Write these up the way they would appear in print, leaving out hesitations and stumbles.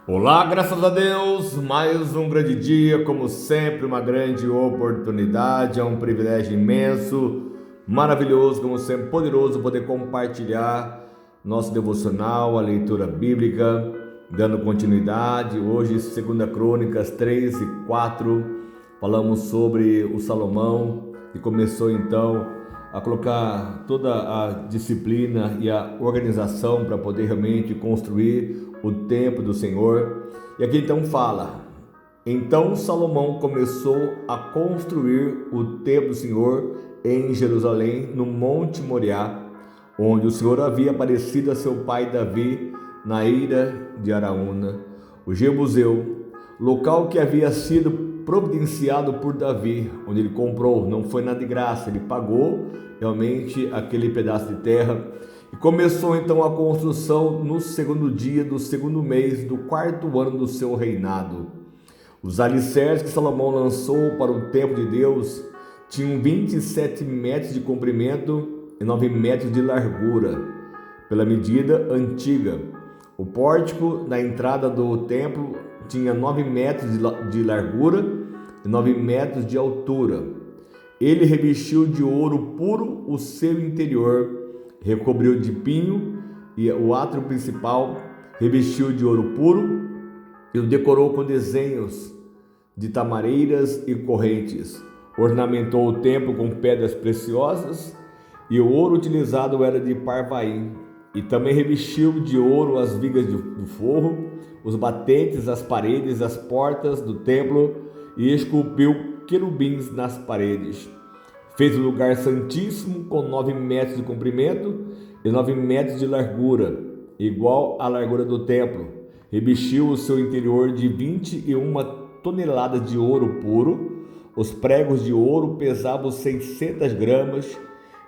Olá, graças a Deus, mais um grande dia, como sempre, uma grande oportunidade, é um privilégio imenso, maravilhoso, como sempre, poderoso poder compartilhar nosso devocional, a leitura bíblica, dando continuidade. Hoje, 2 Crônicas 3 e 4, falamos sobre o Salomão, que começou então a colocar toda a disciplina e a organização para poder realmente construir o templo do Senhor. E aqui então fala: então Salomão começou a construir o templo do Senhor em Jerusalém, no Monte Moriá, onde o Senhor havia aparecido a seu pai Davi na ira de Araúna, o Jebuseu, local que havia sido providenciado por Davi, onde ele comprou. Não foi nada de graça, ele pagou realmente aquele pedaço de terra. E começou então a construção no segundo dia do segundo mês do quarto ano do seu reinado. Os alicerces que Salomão lançou para o templo de Deus tinham 27 metros de comprimento e 9 metros de largura, pela medida antiga. O pórtico da entrada do templo tinha 9 metros de largura e 9 metros de altura. Ele revestiu de ouro puro o seu interior, recobriu de pinho e o átrio principal, revestiu de ouro puro e o decorou com desenhos de tamareiras e correntes. Ornamentou o templo com pedras preciosas e o ouro utilizado era de Parvaim. E também revestiu de ouro as vigas do forro, os batentes, as paredes, as portas do templo e esculpiu querubins nas paredes. Fez o lugar santíssimo com 9 metros de comprimento e 9 metros de largura, igual à largura do templo. Revestiu o seu interior de 21 toneladas de ouro puro. Os pregos de ouro pesavam 600 gramas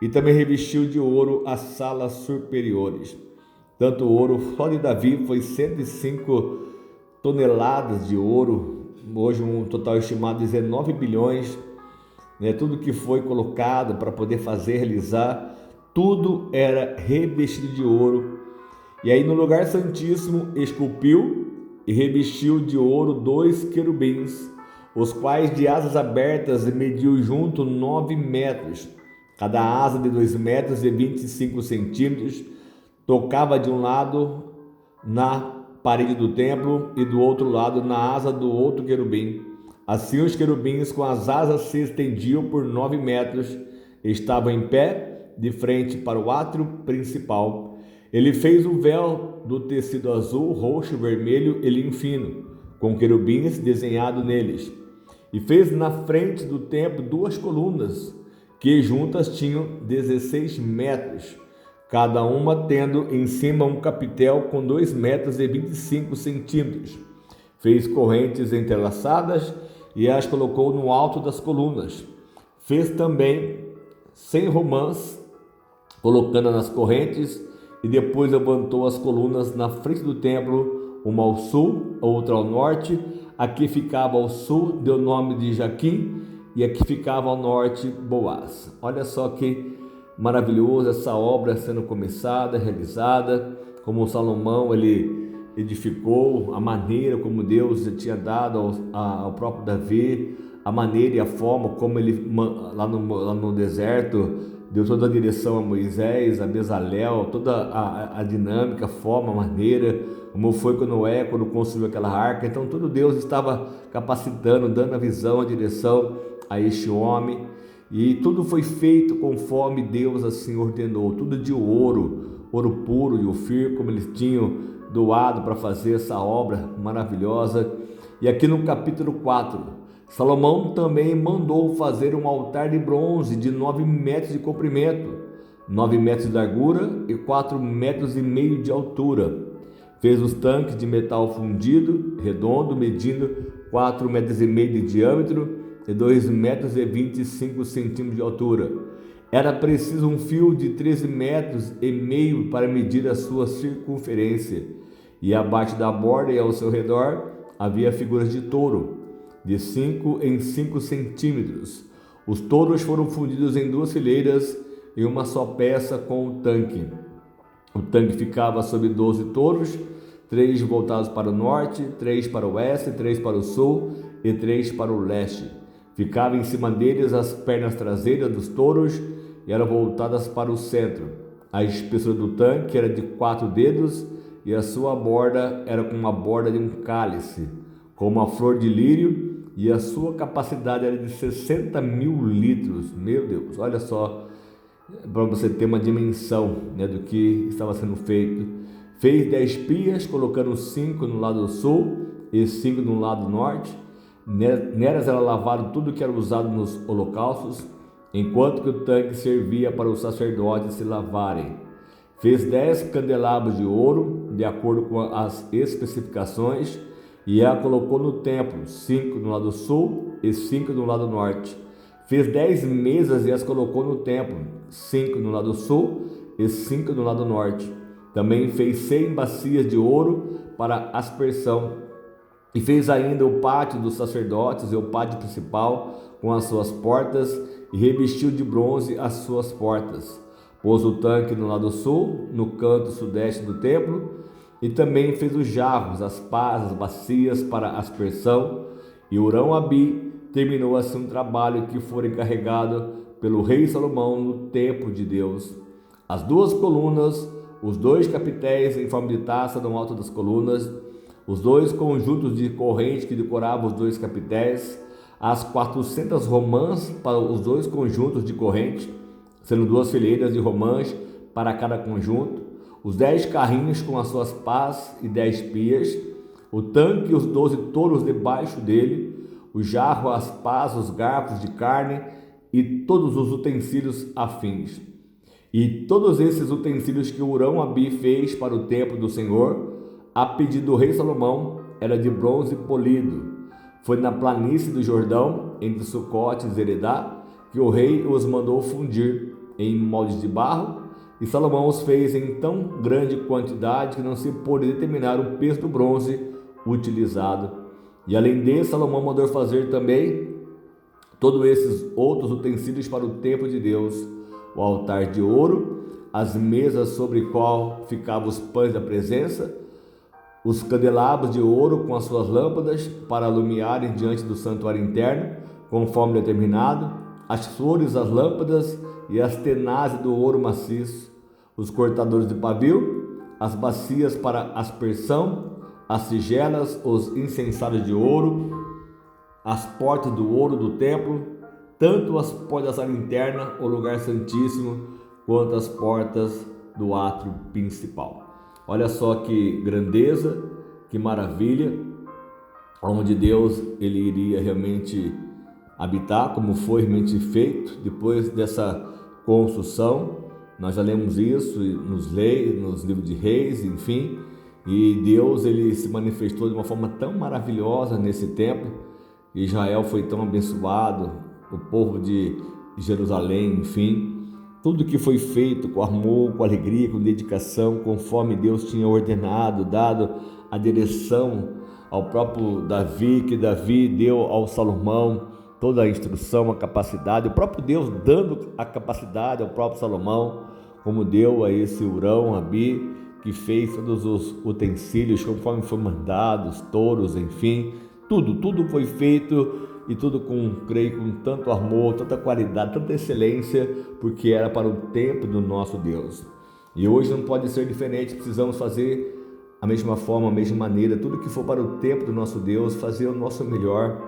e também revestiu de ouro as salas superiores. Tanto o ouro só de Davi foi 105 toneladas de ouro, hoje um total estimado de 19 bilhões. Tudo que foi colocado para poder fazer, realizar, tudo era revestido de ouro. E aí no lugar santíssimo esculpiu e revestiu de ouro 2 querubins, os quais de asas abertas mediu junto 9 metros, cada asa de 2 metros e 25 centímetros, tocava de um lado na parede do templo e do outro lado na asa do outro querubim. Assim os querubins com as asas se estendiam por 9 metros, estavam em pé de frente para o átrio principal. Ele fez um véu do tecido azul, roxo, vermelho e linho fino, com querubins desenhados neles. E fez na frente do templo 2 colunas, que juntas tinham 16 metros, cada uma tendo em cima um capitel com 2 metros e 25 centímetros. Fez correntes entrelaçadas e as colocou no alto das colunas. Fez também 100 romãs, colocando nas correntes, e depois levantou as colunas na frente do templo, uma ao sul, a outra ao norte. A que ficava ao sul deu o nome de Jaquim, e a que ficava ao norte, Boaz. Olha só que maravilhoso essa obra sendo começada, realizada, como o Salomão ele edificou, a maneira como Deus já tinha dado ao próprio Davi, a maneira e a forma como ele lá no deserto deu toda a direção a Moisés, a Bezalel, toda a dinâmica, a forma, a maneira, como foi com Noé quando construiu aquela arca. Então tudo Deus estava capacitando, dando a visão, a direção a este homem, e tudo foi feito conforme Deus assim ordenou, tudo de ouro puro de Ofir, como eles tinham doado para fazer essa obra maravilhosa. E aqui no capítulo 4, Salomão também mandou fazer um altar de bronze de 9 metros de comprimento, 9 metros de largura e 4 metros e meio de altura. Fez os tanques de metal fundido, redondo, medindo 4 metros e meio de diâmetro e 2 metros e 25 centímetros de altura. Era preciso um fio de 13 metros e meio para medir a sua circunferência. E abaixo da borda e ao seu redor havia figuras de touro, de 5 em 5 centímetros. Os touros foram fundidos em 2 fileiras em uma só peça com o tanque. O tanque ficava sobre 12 touros, 3 voltados para o norte, 3 para o oeste, 3 para o sul e 3 para o leste. Ficavam em cima deles as pernas traseiras dos touros e eram voltadas para o centro. A espessura do tanque era de 4 dedos e a sua borda era como a borda de um cálice, com uma flor de lírio, e a sua capacidade era de 60.000 litros. Meu Deus, olha só, para você ter uma dimensão, né, do que estava sendo feito. Fez 10 pias, colocando 5 no lado sul e 5 no lado norte. Nelas era lavado tudo que era usado nos holocaustos, enquanto que o tanque servia para os sacerdotes se lavarem. Fez 10 candelabros de ouro, de acordo com as especificações, e a colocou no templo, 5 no lado sul e 5 no lado norte. Fez 10 mesas e as colocou no templo, 5 no lado sul e 5 no lado norte. Também fez 100 bacias de ouro para aspersão. E fez ainda o pátio dos sacerdotes e o pátio principal com as suas portas, e revestiu de bronze as suas portas. Pôs o tanque no lado sul, no canto sudeste do templo, e também fez os jarros, as pás, as bacias para aspersão. E Hurão-Abi terminou assim um trabalho que foi encarregado pelo rei Salomão no templo de Deus. As 2 colunas, os 2 capitéis em forma de taça no alto das colunas, os 2 conjuntos de corrente que decoravam os 2 capitéis, as 400 romãs para os 2 conjuntos de corrente, sendo 2 fileiras de romãs para cada conjunto, os 10 carrinhos com as suas pás e 10 pias, o tanque e os 12 touros debaixo dele, o jarro, as pás, os garfos de carne e todos os utensílios afins. E todos esses utensílios que Hurão-Abi fez para o templo do Senhor, a pedido do rei Salomão, era de bronze polido. Foi na planície do Jordão, entre Sucote e Zeredá, que o rei os mandou fundir em moldes de barro, e Salomão os fez em tão grande quantidade que não se pôde determinar o peso do bronze utilizado. E além disso, Salomão mandou fazer também todos esses outros utensílios para o templo de Deus: o altar de ouro, as mesas sobre o qual ficavam os pães da presença, os candelabros de ouro com as suas lâmpadas para alumiarem diante do santuário interno, conforme determinado, as flores, as lâmpadas e as tenazes do ouro maciço, os cortadores de pavio, as bacias para aspersão, as tigelas, os incensários de ouro, as portas do ouro do templo, tanto as portas da sala interna, o lugar santíssimo, quanto as portas do átrio principal. Olha só que grandeza, que maravilha, onde Deus ele iria realmente habitar, como foi realmente feito depois dessa construção. Nós já lemos isso nos livros de Reis, enfim, e Deus ele se manifestou de uma forma tão maravilhosa nesse templo. Israel foi tão abençoado, o povo de Jerusalém, enfim, tudo que foi feito com amor, com alegria, com dedicação, conforme Deus tinha ordenado, dado a direção ao próprio Davi, que Davi deu ao Salomão toda a instrução, a capacidade, o próprio Deus dando a capacidade ao próprio Salomão, como deu a esse Hurão-Abi, que fez todos os utensílios conforme foi mandado, os touros, enfim, tudo foi feito, e tudo creio, com tanto amor, tanta qualidade, tanta excelência, porque era para o templo do nosso Deus. E hoje não pode ser diferente, precisamos fazer a mesma forma, a mesma maneira, tudo que for para o templo do nosso Deus, fazer o nosso melhor.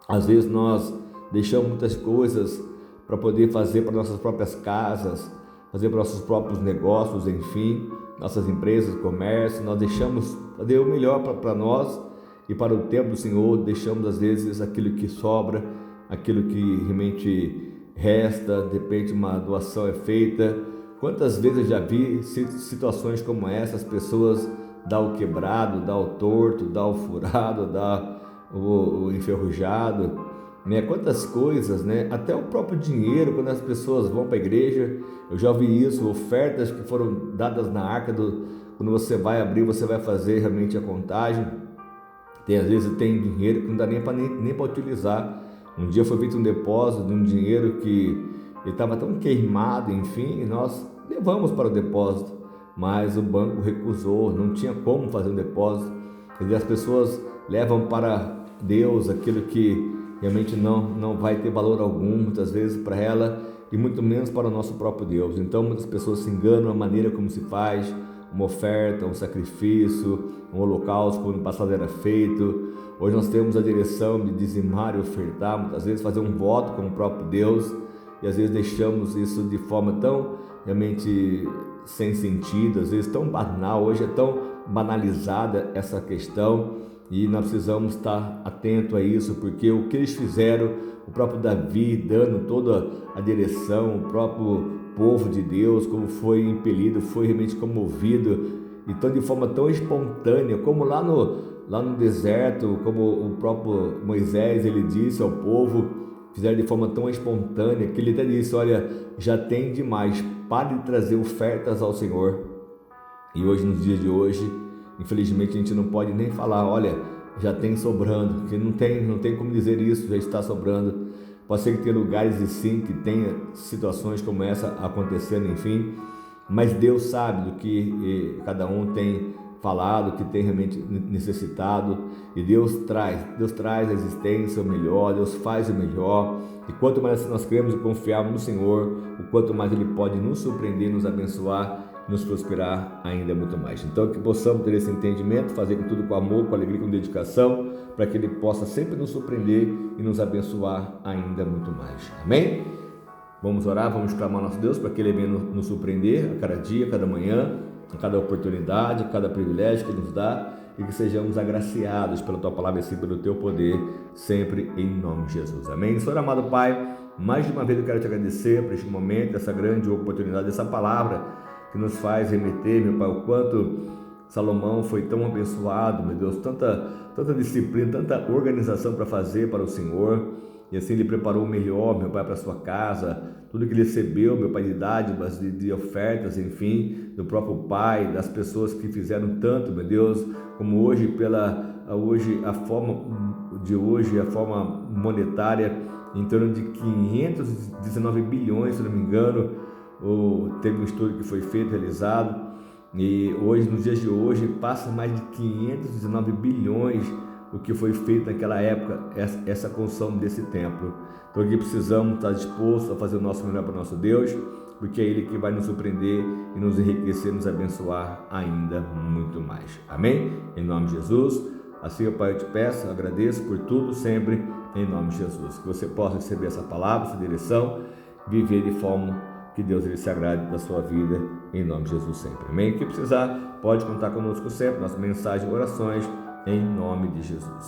Às vezes nós deixamos muitas coisas para poder fazer para nossas próprias casas, fazer para nossos próprios negócios, enfim, nossas empresas, comércio, nós deixamos fazer o melhor para nós, e para o templo do Senhor deixamos às vezes aquilo que sobra, aquilo que realmente resta, de repente uma doação é feita. Quantas vezes eu já vi situações como essa, as pessoas dão o quebrado, dão o torto, dão o furado, dão o enferrujado, né? Quantas coisas, né? Até o próprio dinheiro, quando as pessoas vão para a igreja, eu já ouvi isso, ofertas que foram dadas na arca, quando você vai abrir, você vai fazer realmente a contagem. Às vezes tem dinheiro que não dá nem para utilizar. Um dia foi feito um depósito de um dinheiro que ele estava tão queimado, enfim, e nós levamos para o depósito, mas o banco recusou, não tinha como fazer um depósito. Quer dizer, as pessoas levam para Deus aquilo que realmente não vai ter valor algum, muitas vezes para ela, e muito menos para o nosso próprio Deus. Então muitas pessoas se enganam a maneira como se faz uma oferta, um sacrifício, um holocausto, como no passado era feito. Hoje nós temos a direção de dizimar e ofertar, muitas vezes fazer um voto com o próprio Deus, e às vezes deixamos isso de forma tão realmente sem sentido, às vezes tão banal. Hoje é tão banalizada essa questão, e nós precisamos estar atento a isso, porque o que eles fizeram, o próprio Davi dando toda a direção, o próprio povo de Deus, como foi impelido, foi realmente comovido, então de forma tão espontânea, como lá no deserto, como o próprio Moisés, ele disse ao povo, fizeram de forma tão espontânea, que ele até disse: olha, já tem demais, pare de trazer ofertas ao Senhor. E hoje, nos dias de hoje, infelizmente a gente não pode nem falar, olha, já tem sobrando, que não tem como dizer isso, já está sobrando. Pode ser que tenha lugares e sim, que tenha situações como essa acontecendo, enfim, mas Deus sabe do que cada um tem falado, que tem realmente necessitado, e Deus traz a existência o melhor, Deus faz o melhor, e quanto mais nós cremos e confiarmos no Senhor, o quanto mais Ele pode nos surpreender, nos abençoar, nos prosperar ainda muito mais. Então que possamos ter esse entendimento, fazer com tudo com amor, com alegria, com dedicação, para que Ele possa sempre nos surpreender e nos abençoar ainda muito mais. Amém? Vamos orar, vamos clamar ao nosso Deus para que Ele venha nos surpreender a cada dia, a cada manhã, a cada oportunidade, a cada privilégio que nos dá, e que sejamos agraciados pela Tua palavra e assim pelo Teu poder, sempre em nome de Jesus. Amém? Senhor amado Pai, mais de uma vez eu quero te agradecer por este momento, essa grande oportunidade, essa palavra que nos faz remeter, meu Pai, o quanto Salomão foi tão abençoado, meu Deus, tanta disciplina, tanta organização para fazer para o Senhor, e assim Ele preparou o melhor, meu Pai, para a sua casa, tudo que Ele recebeu, meu Pai, de dádivas, de ofertas, enfim, do próprio Pai, das pessoas que fizeram tanto, meu Deus, como hoje, a forma monetária, em torno de 519 bilhões, se não me engano, teve um estudo que foi feito, realizado, e hoje, nos dias de hoje, passa mais de 519 bilhões o que foi feito naquela época, essa construção desse templo. Então aqui precisamos estar dispostos a fazer o nosso melhor para o nosso Deus, porque é Ele que vai nos surpreender e nos enriquecer, nos abençoar ainda muito mais. Amém? Em nome de Jesus. Assim, ó Pai, eu te peço, agradeço por tudo, sempre, em nome de Jesus. Que você possa receber essa palavra, essa direção, viver de forma que Deus ele se agrade da sua vida, em nome de Jesus sempre. Amém? Que precisar, pode contar conosco sempre, nossa mensagem, orações, em nome de Jesus.